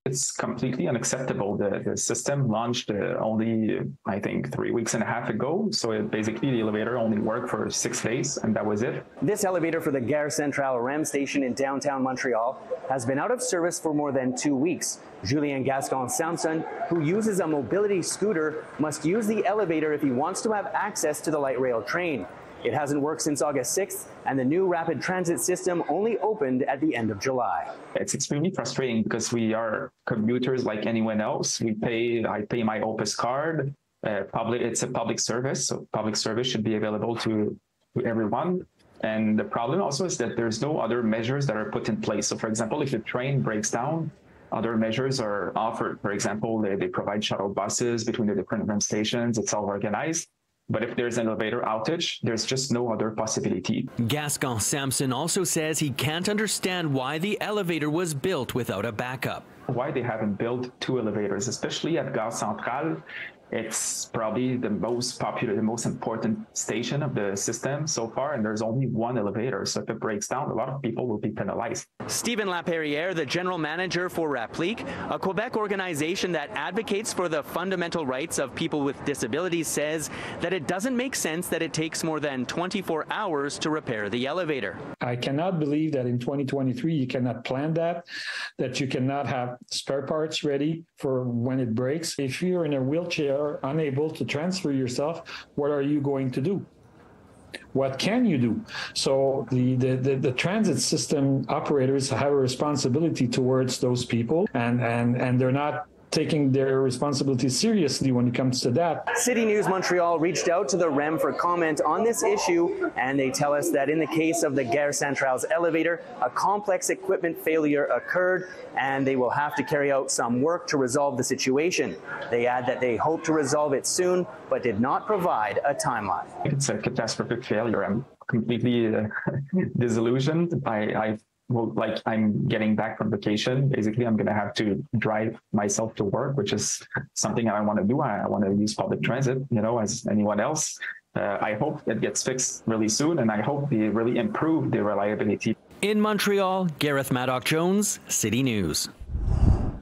It's completely unacceptable. The system launched only, I think, 3 weeks and a half ago. So basically the elevator only worked for 6 days and that was it. This elevator for the Gare Centrale REM station in downtown Montreal has been out of service for more than 2 weeks. Julien Gascon-Samson, who uses a mobility scooter, must use the elevator if he wants to have access to the light rail train. It hasn't worked since August 6th, and the new rapid transit system only opened at the end of July. It's extremely frustrating because we are commuters like anyone else. I pay my Opus card. It's a public service, so public service should be available to everyone. And the problem also is that there's no other measures that are put in place. So for example, if the train breaks down, other measures are offered. For example, they provide shuttle buses between the different REM stations. It's all organized. But if there's an elevator outage, there's just no other possibility. Gascon-Samson also says he can't understand why the elevator was built without a backup. Why they haven't built 2 elevators, especially at Gare Centrale. It's probably the most popular, the most important station of the system so far, and there's only 1 elevator. So if it breaks down, a lot of people will be penalized. Stephen Laperrière, the general manager for Rapplique, a Quebec organization that advocates for the fundamental rights of people with disabilities, says that it doesn't make sense that it takes more than 24 hours to repair the elevator. I cannot believe that in 2023 you cannot plan that you cannot have spare parts ready for when it breaks. If you're in a wheelchair, unable to transfer yourself, what are you going to do? What can you do? So the transit system operators have a responsibility towards those people, and they're not taking their responsibility seriously when it comes to that. City News Montreal reached out to the REM for comment on this issue, and they tell us that in the case of the Gare Centrale's elevator, a complex equipment failure occurred, and they will have to carry out some work to resolve the situation. They add that they hope to resolve it soon, but did not provide a timeline. It's a catastrophic failure. I'm completely disillusioned. I'm getting back from vacation. Basically, I'm going to have to drive myself to work, which is something I want to do. I want to use public transit, as anyone else. I hope it gets fixed really soon, and I hope they really improve the reliability. In Montreal, Gareth Madoc-Jones, City News.